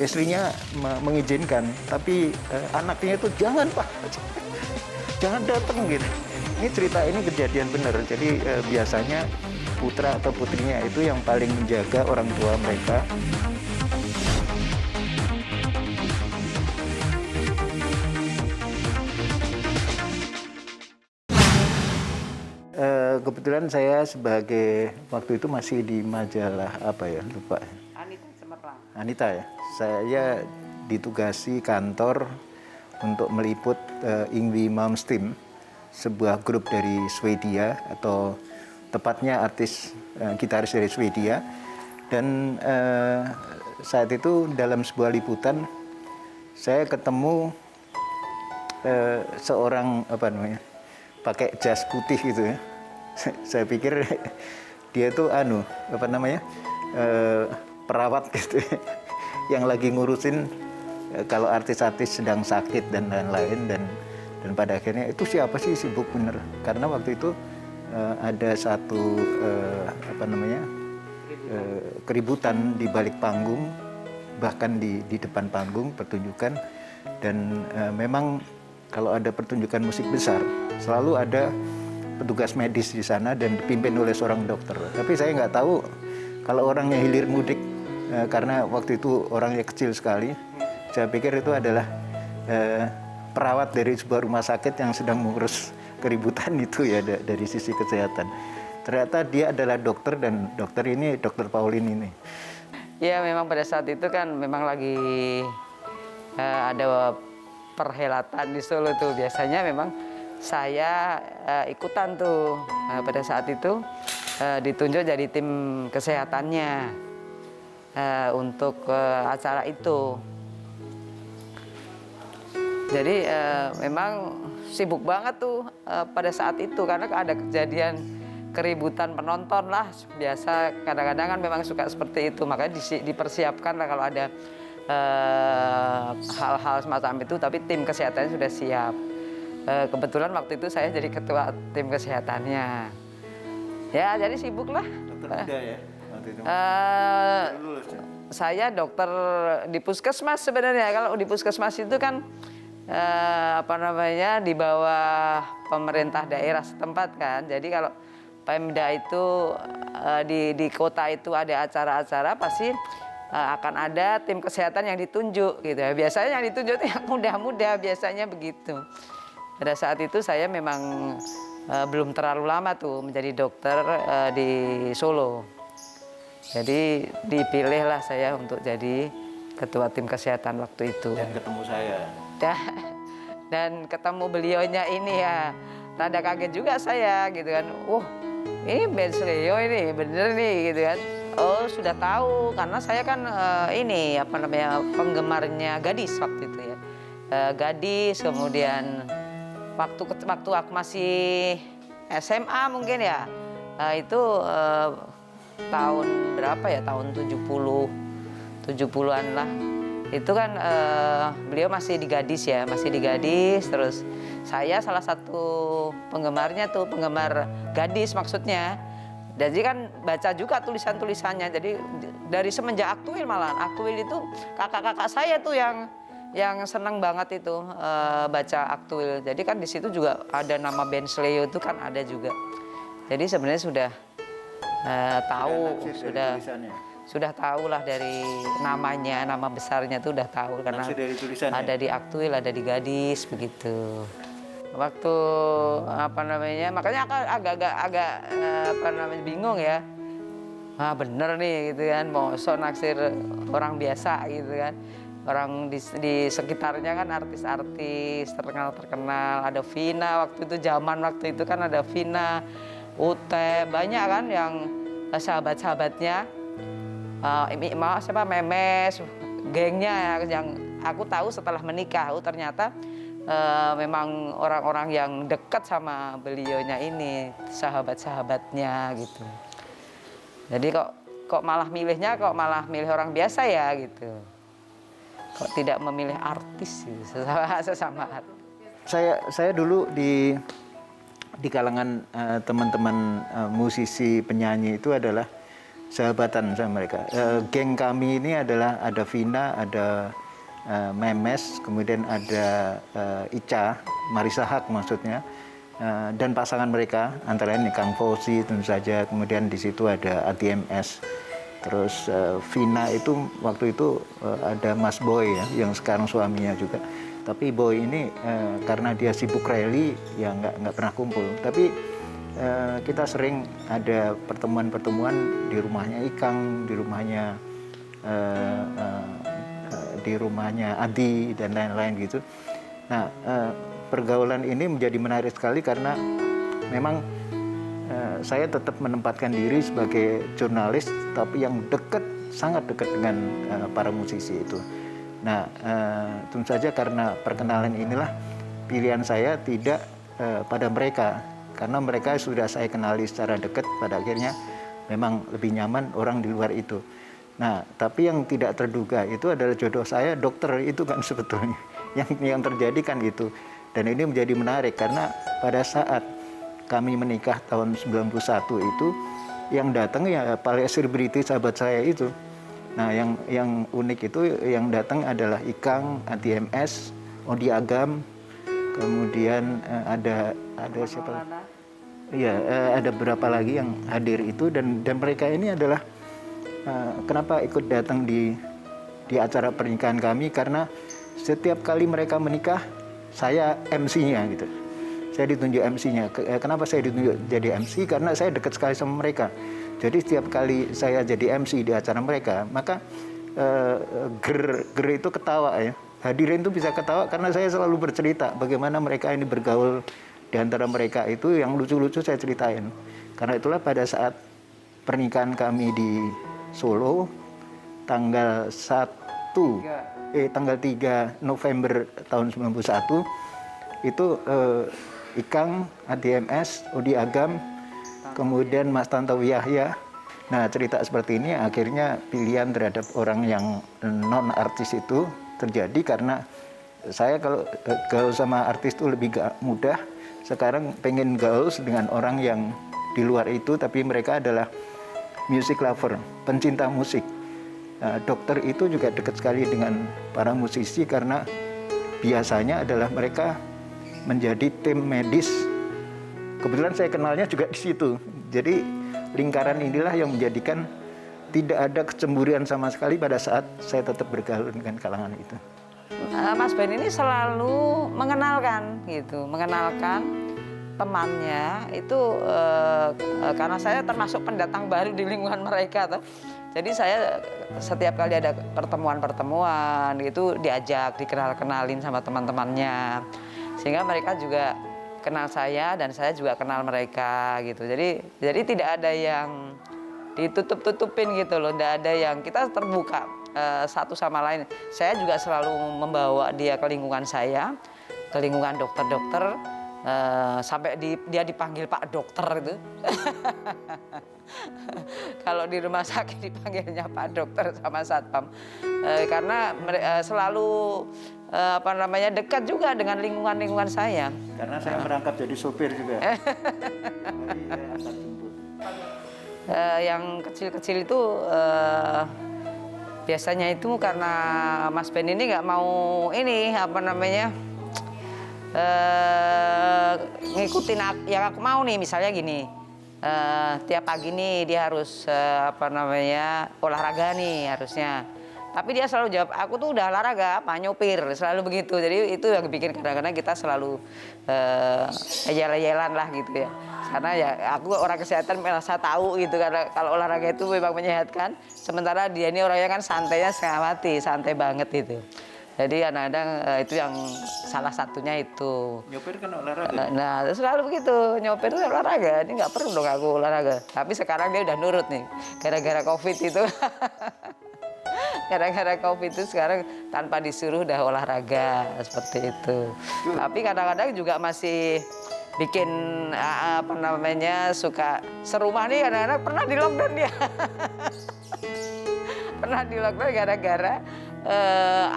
istrinya mengizinkan, tapi anaknya itu jangan Pak, jangan datang gitu. Ini cerita ini kejadian benar. Jadi biasanya putra atau putrinya itu yang paling menjaga orang tua mereka. Kebetulan saya sebagai waktu itu masih di majalah apa ya, lupa. Anita Cemerlang. Anita ya. Saya ditugasi kantor untuk meliput Yngwie Malmsteen, sebuah grup dari Swedia atau tepatnya artis gitaris dari Swedia. Dan saat itu dalam sebuah liputan saya ketemu seorang pakai jas putih gitu ya. Saya pikir dia tuh perawat gitu ya, yang lagi ngurusin kalau artis-artis sedang sakit dan lain-lain, dan pada akhirnya itu siapa sih, sibuk bener, karena waktu itu ada satu keributan di balik panggung, bahkan di depan panggung pertunjukan, dan memang kalau ada pertunjukan musik besar selalu ada petugas medis di sana dan dipimpin oleh seorang dokter. Tapi saya nggak tahu kalau orangnya hilir mudik, karena waktu itu orangnya kecil sekali. Saya pikir itu adalah perawat dari sebuah rumah sakit yang sedang mengurus keributan itu ya, dari sisi kesehatan. Ternyata dia adalah dokter, dan dokter ini Dokter Pauline ini. Ya memang pada saat itu kan memang lagi ada perhelatan di Solo tuh. Biasanya memang saya ikutan tuh. Pada saat itu ditunjuk jadi tim kesehatannya untuk acara itu. Jadi memang sibuk banget tuh pada saat itu, karena ada kejadian keributan penonton lah. Biasa kadang-kadang kan memang suka seperti itu, makanya dipersiapkan lah kalau ada hal-hal semacam itu, tapi tim kesehatannya sudah siap. Kebetulan waktu itu saya jadi ketua tim kesehatannya. Ya, jadi sibuk lah. Dokter muda ya waktu itu? Lulus ya? Saya dokter di puskesmas sebenarnya. Kalau di puskesmas itu kan di bawah pemerintah daerah setempat kan. Jadi kalau Pemda itu di kota itu ada acara-acara, pasti akan ada tim kesehatan yang ditunjuk gitu ya. Biasanya yang ditunjuk itu yang muda-muda, biasanya begitu. Pada saat itu saya memang belum terlalu lama tuh menjadi dokter di Solo. Jadi dipilihlah saya untuk jadi ketua tim kesehatan waktu itu. Dan ketemu saya. Dan ketemu beliaunya ini ya, rada kaget juga saya gitu kan. Ini Benz Leo ini bener nih gitu kan. Oh, sudah tahu karena saya kan penggemarnya Gadis waktu itu ya. Gadis, kemudian waktu aku masih SMA mungkin ya. Itu tahun berapa ya? Tahun 70-an lah. Itu kan beliau masih di Gadis ya, masih di Gadis. Terus saya salah satu penggemarnya tuh, penggemar Gadis maksudnya. Jadi kan baca juga tulisan-tulisannya. Jadi dari semenjak Aktuil malahan. Aktuil itu kakak-kakak saya tuh yang senang banget itu baca Aktuil. Jadi kan di situ juga ada nama Benz Leo itu kan ada juga. Jadi sebenarnya sudah tahu, sudah tahu lah dari namanya, nama besarnya tuh udah tahu karena ada di Aktuil, ada di Gadis begitu. Waktu makanya agak bingung ya. Bener nih gitu kan, mau naksir orang biasa gitu kan. Orang di sekitarnya kan artis-artis terkenal, ada Vina waktu itu, zaman waktu itu kan ada Vina, Ute, banyak kan yang sahabat-sahabatnya. Memes, gengnya yang aku tahu setelah menikah, ternyata memang orang-orang yang dekat sama beliaunya ini, sahabat-sahabatnya gitu. Jadi kok malah milih orang biasa ya gitu. Kok tidak memilih artis gitu, sesama artis. Saya dulu di kalangan teman-teman musisi penyanyi itu adalah sahabatan sama mereka. Geng kami ini adalah ada Vina, ada Memes, kemudian ada Ica, Marisa Haq maksudnya, dan pasangan mereka antara lain Kang Fauzi tentu saja, kemudian di situ ada ATMS. Terus Vina itu waktu itu ada Mas Boy ya, yang sekarang suaminya juga. Tapi Boy ini karena dia sibuk rally ya nggak pernah kumpul. Tapi kita sering ada pertemuan-pertemuan di rumahnya Ikang, di rumahnya Adi dan lain-lain gitu. Nah, pergaulan ini menjadi menarik sekali karena memang saya tetap menempatkan diri sebagai jurnalis, tapi yang dekat, sangat dekat dengan para musisi itu. Nah, tentu saja karena perkenalan inilah pilihan saya tidak pada mereka, karena mereka sudah saya kenali secara dekat, pada akhirnya memang lebih nyaman orang di luar itu. Nah, tapi yang tidak terduga itu adalah jodoh saya dokter itu kan sebetulnya. Yang terjadi kan itu. Dan ini menjadi menarik karena pada saat kami menikah tahun 91 itu yang datang ya paling selebriti sahabat saya itu. Nah, yang unik itu yang datang adalah Ikang, ATMS, Odi Agam, kemudian ada siapa? Iya, ada beberapa lagi yang hadir itu dan mereka ini adalah kenapa ikut datang di acara pernikahan kami, karena setiap kali mereka menikah saya MC-nya gitu. Saya ditunjuk MC-nya. Kenapa saya ditunjuk jadi MC? Karena saya dekat sekali sama mereka. Jadi setiap kali saya jadi MC di acara mereka, maka ger itu ketawa ya. Hadirin itu bisa ketawa karena saya selalu bercerita bagaimana mereka ini bergaul di antara mereka itu, yang lucu-lucu saya ceritain. Karena itulah pada saat pernikahan kami di Solo tanggal 3 November tahun 91 itu Ikang, ADMS, Odi Agam, kemudian Mas Tantowi Yahya. Nah, cerita seperti ini akhirnya pilihan terhadap orang yang non artis itu terjadi karena saya kalau gaul sama artis itu lebih mudah. Sekarang pengen gaul dengan orang yang di luar itu, tapi mereka adalah music lover, pencinta musik. Dokter itu juga dekat sekali dengan para musisi karena biasanya adalah mereka menjadi tim medis. Kebetulan saya kenalnya juga di situ. Jadi lingkaran inilah yang menjadikan tidak ada kecemburian sama sekali pada saat saya tetap bergaul dengan kalangan itu. Mas Ben ini selalu mengenalkan temannya itu karena saya termasuk pendatang baru di lingkungan mereka tuh. Jadi saya setiap kali ada pertemuan itu diajak, dikenalin sama teman-temannya. Sehingga mereka juga kenal saya dan saya juga kenal mereka gitu. Jadi tidak ada yang ditutup-tutupin gitu loh, tidak ada yang, kita terbuka satu sama lain. Saya juga selalu membawa dia ke lingkungan saya, ke lingkungan dokter-dokter, sampai dia dipanggil Pak Dokter itu. Kalau di rumah sakit dipanggilnya Pak Dokter sama Satpam, karena selalu dekat juga dengan lingkungan saya. Karena saya merangkap jadi sopir juga. Yang kecil-kecil itu biasanya itu karena Mas Ben ini nggak mau ngikutin yang aku mau nih, misalnya gini, tiap pagi nih dia harus olahraga nih harusnya. Tapi dia selalu jawab, aku tuh udah olahraga, apa nyopir, selalu begitu. Jadi itu yang bikin kadang-kadang kita selalu yel-yelan lah gitu ya. Karena ya aku orang kesehatan merasa tahu gitu, karena kalau olahraga itu memang menyehatkan. Sementara dia ini orangnya kan santainya setengah mati, santai banget itu. Jadi kadang-kadang itu yang salah satunya itu. Nyopir kan olahraga? Nah selalu begitu, nyopir itu olahraga, ini nggak perlu dong aku olahraga. Tapi sekarang dia udah nurut nih, gara-gara COVID itu. Gara-gara COVID itu sekarang tanpa disuruh udah olahraga seperti itu. Tapi kadang-kadang juga masih bikin suka serumah nih, kadang-kadang pernah di lockdown dia. Pernah di lockdown gara-gara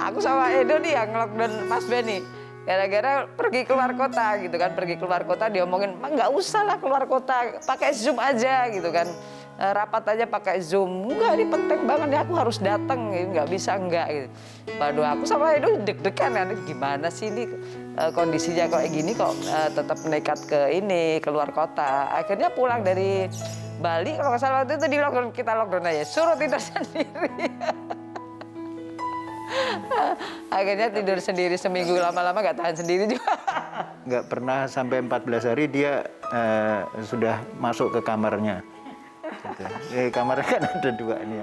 aku sama Edo nih yang lockdown Mas Ben nih. Gara-gara pergi keluar kota gitu kan, pergi keluar kota diomongin, nggak usah lah keluar kota, pakai Zoom aja gitu kan. rapat aja pakai Zoom. Enggak, ini penting banget nih, aku harus datang, nggak bisa enggak gitu. Waduh, aku sama Edo deg-degan kan, gimana sih ini kondisinya kayak gini kok tetap nekat keluar kota. Akhirnya pulang dari Bali, kalau nggak salah waktu itu kita lockdown aja, suruh tidur sendiri. Akhirnya tidur sendiri seminggu, lama-lama nggak tahan sendiri juga. Nggak pernah sampai 14 hari dia sudah masuk ke kamarnya. Gitu. Kamarnya kan ada 2 nih.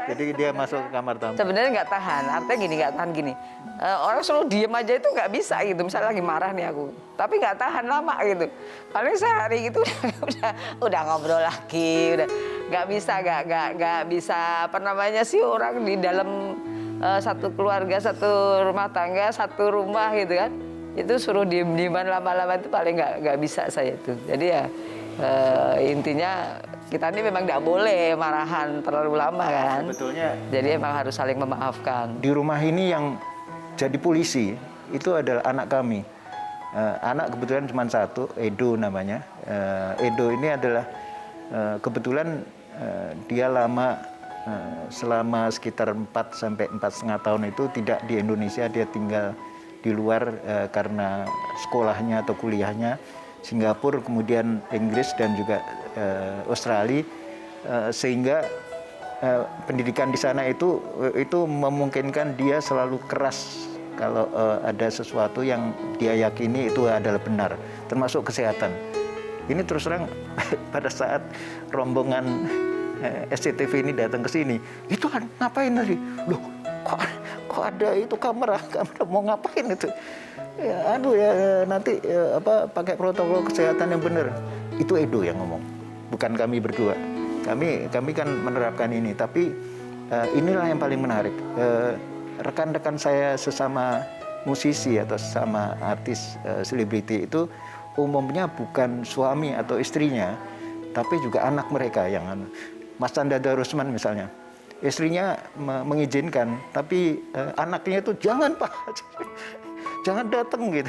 Jadi dia masuk ke kamar tamu. Sebenarnya nggak tahan, artinya nggak tahan gini. Orang selalu diem aja itu nggak bisa gitu. Misalnya lagi marah nih aku, tapi nggak tahan lama gitu. Paling sehari gitu udah ngobrol lagi, udah nggak bisa apa namanya sih orang di dalam satu keluarga, satu rumah tangga, satu rumah gitu kan. Itu suruh diem-dieman lama-lama itu paling nggak bisa saya itu. Jadi ya intinya kita ini memang nggak boleh marahan terlalu lama kan. Sebetulnya. Jadi emang harus saling memaafkan. Di rumah ini yang jadi polisi itu adalah anak kami. Anak kebetulan cuma 1, Edo namanya. Edo ini adalah kebetulan dia lama selama sekitar 4 sampai 4,5 tahun itu tidak di Indonesia, dia tinggal di luar karena sekolahnya atau kuliahnya. Singapura, kemudian Inggris dan juga Australia, sehingga pendidikan di sana itu memungkinkan dia selalu keras kalau ada sesuatu yang dia yakini itu adalah benar, termasuk kesehatan. Ini terus terang pada saat rombongan SCTV ini datang ke sini, itu ngapain tadi? Loh, kok ada itu kamera mau ngapain itu? Ya, nanti pakai protokol kesehatan yang benar. Itu Edo yang ngomong, bukan kami berdua. Kami kan menerapkan ini, tapi inilah yang paling menarik. Rekan-rekan saya sesama musisi atau sesama artis selebriti itu umumnya bukan suami atau istrinya, tapi juga anak mereka yang Mas Chandra Darusman misalnya. Istrinya mengizinkan, tapi anaknya itu jangan Pak. Jangan datang gitu.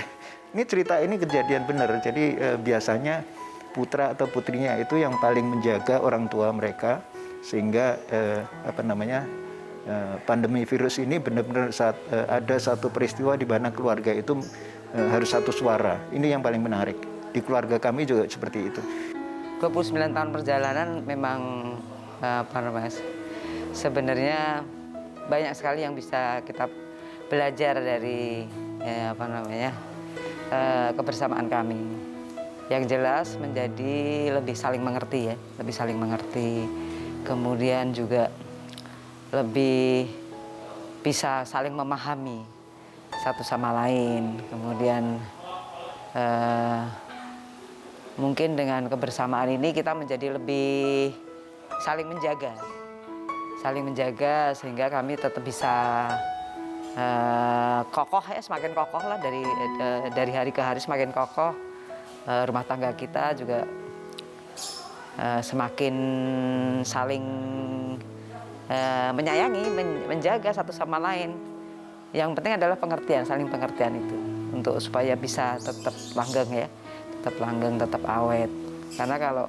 Ini cerita ini kejadian benar. Jadi biasanya putra atau putrinya itu yang paling menjaga orang tua mereka, sehingga pandemi virus ini benar-benar saat ada satu peristiwa di mana keluarga itu harus satu suara. Ini yang paling menarik. Di keluarga kami juga seperti itu. 29 tahun perjalanan memang sebenarnya banyak sekali yang bisa kita belajar dari kebersamaan kami. Yang jelas menjadi lebih saling mengerti ya, lebih saling mengerti. Kemudian juga lebih bisa saling memahami satu sama lain. Kemudian mungkin dengan kebersamaan ini kita menjadi lebih saling menjaga sehingga kami tetap bisa kokoh ya, semakin kokoh lah dari hari ke hari semakin kokoh. Rumah tangga kita juga semakin saling menyayangi, menjaga satu sama lain. Yang penting adalah pengertian, saling pengertian itu untuk supaya bisa tetap langgeng ya, tetap langgeng, tetap awet. Karena kalau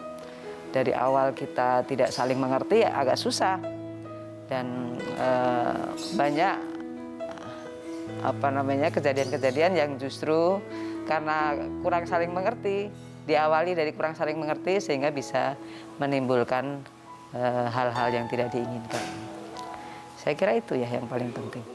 dari awal kita tidak saling mengerti ya agak susah dan banyak kejadian-kejadian yang justru karena kurang saling mengerti, diawali dari kurang saling mengerti sehingga bisa menimbulkan hal-hal yang tidak diinginkan. Saya kira itu ya yang paling penting.